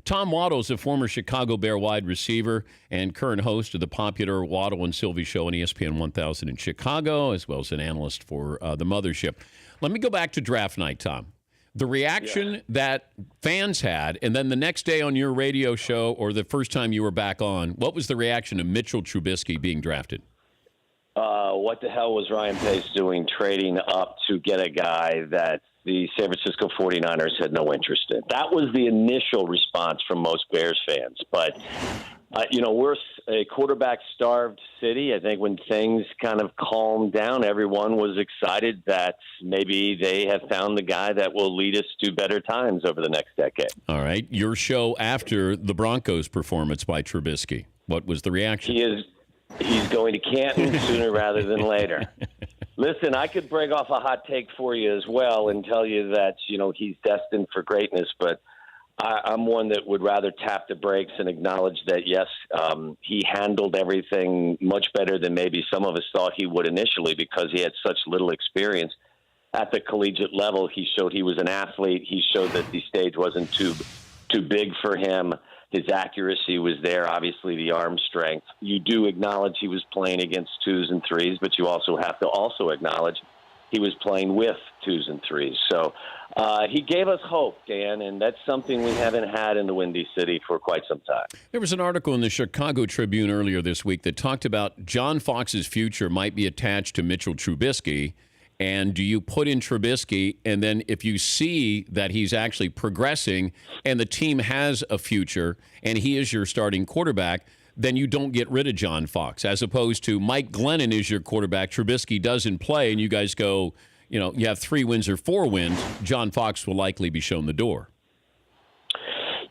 Tom Waddle is a former Chicago Bear wide receiver and current host of the popular Waddle and Sylvie show on ESPN 1000 in Chicago, as well as an analyst for the Mothership. Let me go back to draft night, Tom. The reaction that fans had, and then the next day on your radio show or the first time you were back on, what was the reaction to Mitchell Trubisky being drafted? What the hell was Ryan Pace doing trading up to get a guy that the San Francisco 49ers had no interest in? That was the initial response from most Bears fans. But, we're a quarterback-starved city. I think when things kind of calmed down, everyone was excited that maybe they have found the guy that will lead us to better times over the next decade. All right. Your show after the Broncos performance by Trubisky. What was the reaction? He's going to Canton sooner rather than later. Listen, I could break off a hot take for you as well and tell you that, he's destined for greatness, but I'm one that would rather tap the brakes and acknowledge that, yes, he handled everything much better than maybe some of us thought he would initially because he had such little experience at the collegiate level. He showed he was an athlete. He showed that the stage wasn't too big for him. His accuracy was there, obviously the arm strength. You do acknowledge he was playing against twos and threes, but you also have to also acknowledge he was playing with twos and threes. So he gave us hope, Dan, and that's something we haven't had in the Windy City for quite some time. There was an article in the Chicago Tribune earlier this week that talked about John Fox's future might be attached to Mitchell Trubisky. And do you put in Trubisky, and then if you see that he's actually progressing and the team has a future and he is your starting quarterback, then you don't get rid of John Fox, as opposed to Mike Glennon is your quarterback, Trubisky doesn't play, and you guys go, you have 3 wins or 4 wins, John Fox will likely be shown the door.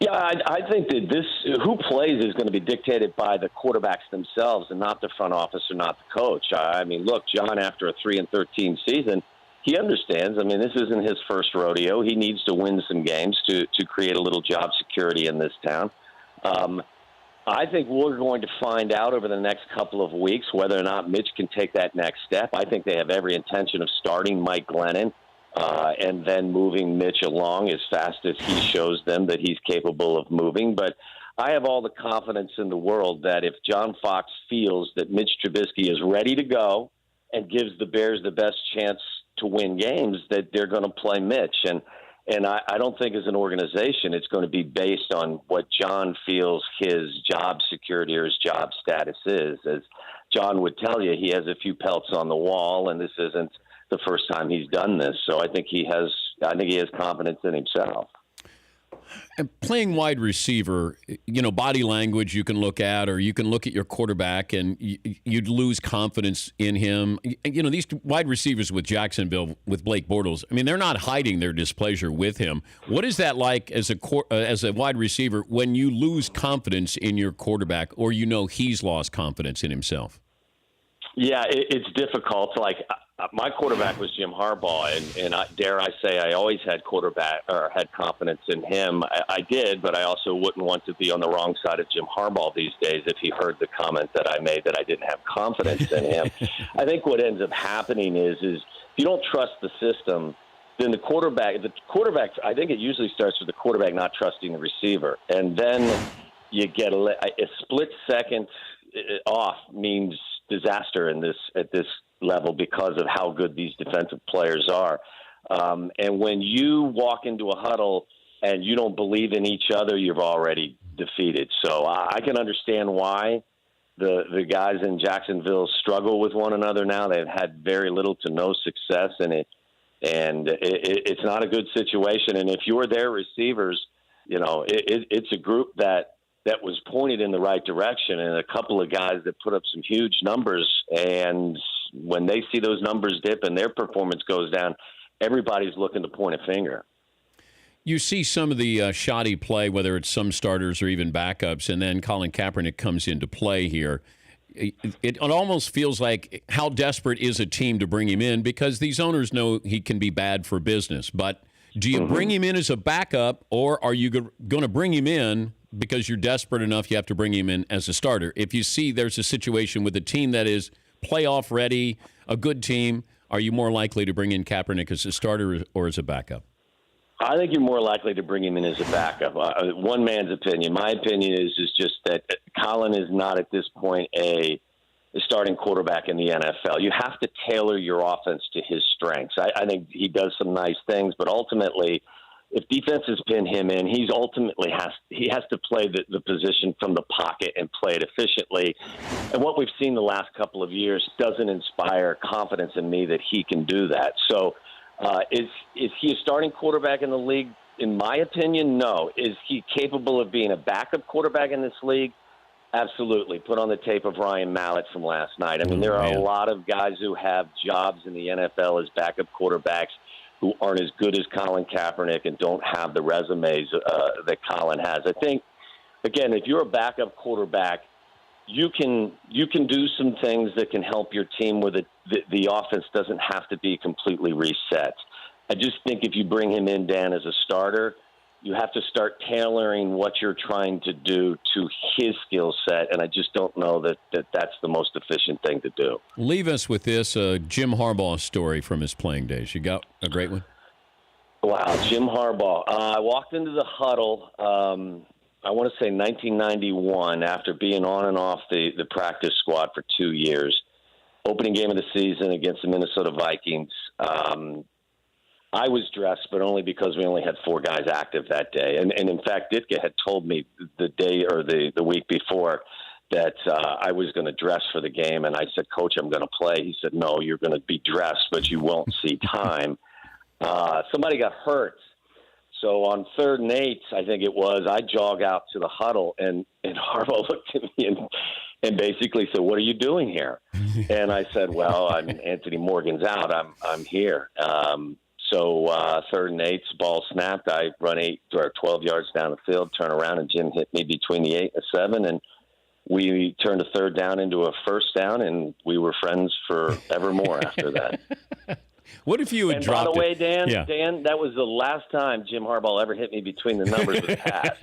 Yeah, I think that who plays is going to be dictated by the quarterbacks themselves and not the front office or not the coach. I mean, look, John, after a 3-13 season, he understands. I mean, this isn't his first rodeo. He needs to win some games to create a little job security in this town. I think we're going to find out over the next couple of weeks whether or not Mitch can take that next step. I think they have every intention of starting Mike Glennon and then moving Mitch along as fast as he shows them that he's capable of moving. But I have all the confidence in the world that if John Fox feels that Mitch Trubisky is ready to go and gives the Bears the best chance to win games, that they're going to play Mitch. And I don't think as an organization it's going to be based on what John feels his job security or his job status is. As John would tell you, he has a few pelts on the wall, and this isn't the first time he's done this. So I think he has confidence in himself. And playing wide receiver, body language you can look at, or you can look at your quarterback and you'd lose confidence in him. These wide receivers with Jacksonville, with Blake Bortles, I mean, they're not hiding their displeasure with him. What is that like as a wide receiver when you lose confidence in your quarterback, or he's lost confidence in himself? Yeah, it's difficult. My quarterback was Jim Harbaugh, and dare I say I always had had confidence in him. I did, but I also wouldn't want to be on the wrong side of Jim Harbaugh these days if he heard the comment that I made that I didn't have confidence in him. I think what ends up happening is if you don't trust the system, then the quarterback, I think it usually starts with the quarterback not trusting the receiver, and then you get a split second off means disaster at this level because of how good these defensive players are. And when you walk into a huddle and you don't believe in each other, you've already defeated. So I can understand why the guys in Jacksonville struggle with one another now. They've had very little to no success in it. And it's not a good situation. And if you're their receivers, it's a group that was pointed in the right direction, and a couple of guys that put up some huge numbers. And when they see those numbers dip and their performance goes down, everybody's looking to point a finger. You see some of the shoddy play, whether it's some starters or even backups, and then Colin Kaepernick comes into play here. It almost feels like how desperate is a team to bring him in, because these owners know he can be bad for business. But do you bring him in as a backup, or are you going to bring him in because you're desperate enough you have to bring him in as a starter? If you see there's a situation with a team that is playoff ready, a good team, are you more likely to bring in Kaepernick as a starter or as a backup? I think you're more likely to bring him in as a backup. One man's opinion. My opinion is just that Colin is not at this point a starting quarterback in the NFL. You have to tailor your offense to his strengths. I think he does some nice things, but ultimately, if defenses pin him in, he has to play the position from the pocket and play it efficiently. And what we've seen the last couple of years doesn't inspire confidence in me that he can do that. So is he a starting quarterback in the league? In my opinion, no. Is he capable of being a backup quarterback in this league? Absolutely. Put on the tape of Ryan Mallett from last night. I mean, there are a lot of guys who have jobs in the NFL as backup quarterbacks who aren't as good as Colin Kaepernick and don't have the resumes that Colin has. I think, again, if you're a backup quarterback, you can do some things that can help your team with it. The offense doesn't have to be completely reset. I just think if you bring him in, Dan, as a starter, you have to start tailoring what you're trying to do to his skill set, and I just don't know that that's the most efficient thing to do. Leave us with this Jim Harbaugh story from his playing days. You got a great one? Wow, Jim Harbaugh. I walked into the huddle, I want to say 1991, after being on and off the practice squad for 2 years. Opening game of the season against the Minnesota Vikings. I was dressed, but only because we only had 4 guys active that day. And in fact, Ditka had told me the day or the week before that I was going to dress for the game. And I said, Coach, I'm going to play. He said, no, you're going to be dressed, but you won't see time. Somebody got hurt. So on 3rd and 8, I think it was, I jog out to the huddle, and Harbaugh looked at me and basically said, what are you doing here? And I said, well, Anthony Morgan's out. I'm here. So 3rd and 8, ball snapped. I run 8 or 12 yards down the field, turn around, and Jim hit me between the 8 and 7, and we turned a 3rd down into a 1st down, and we were friends forevermore after that. What if you had dropped it? By the way, Dan, that was the last time Jim Harbaugh ever hit me between the numbers with a pass.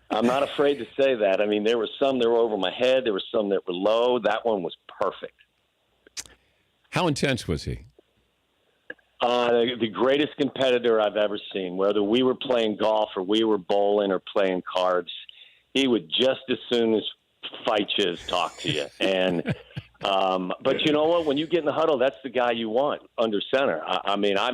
I'm not afraid to say that. I mean, there were some that were over my head. There were some that were low. That one was perfect. How intense was he? The greatest competitor I've ever seen. Whether we were playing golf or we were bowling or playing cards, he would just as soon as fight you as talk to you. And but you know what? When you get in the huddle, that's the guy you want under center. I mean, I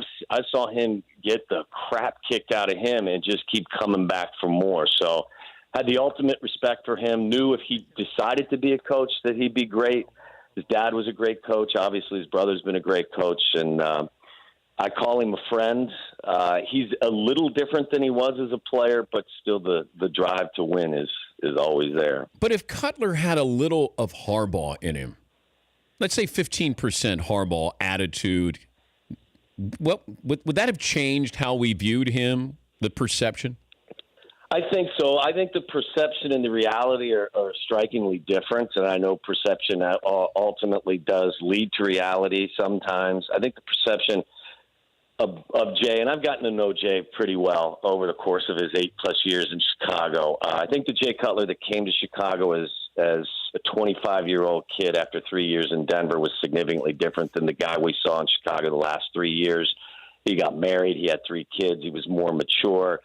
saw him get the crap kicked out of him and just keep coming back for more. So had the ultimate respect for him, knew if he decided to be a coach that he'd be great. His dad was a great coach. Obviously, his brother's been a great coach. And I call him a friend. He's a little different than he was as a player, but still the drive to win is always there. But if Cutler had a little of Harbaugh in him, let's say 15% Harbaugh attitude, well, would that have changed how we viewed him, the perception? I think so. I think the perception and the reality are strikingly different, and I know perception ultimately does lead to reality sometimes. I think the perception of Jay, and I've gotten to know Jay pretty well over the course of his 8+ years in Chicago. I think the Jay Cutler that came to Chicago as a 25-year-old kid after 3 years in Denver was significantly different than the guy we saw in Chicago the last 3 years. He got married. He had 3 kids. He was more mature.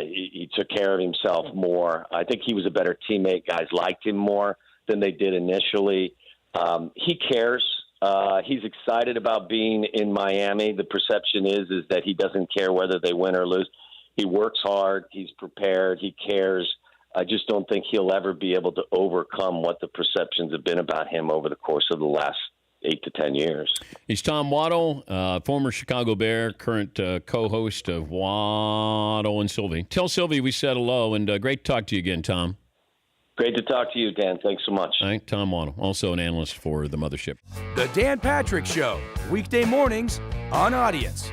He took care of himself more. I think he was a better teammate. Guys liked him more than they did initially. He cares. He's excited about being in Miami. The perception is that he doesn't care whether they win or lose. He works hard. He's prepared. He cares. I just don't think he'll ever be able to overcome what the perceptions have been about him over the course of the last 8 to 10 years. He's Tom Waddle, former Chicago Bear, current co-host of Waddle and Sylvie. Tell Sylvie we said hello, and great to talk to you again, Tom. Great to talk to you, Dan. Thanks so much. All right, Tom Waddle, also an analyst for the Mothership. The Dan Patrick Show, weekday mornings on Audience.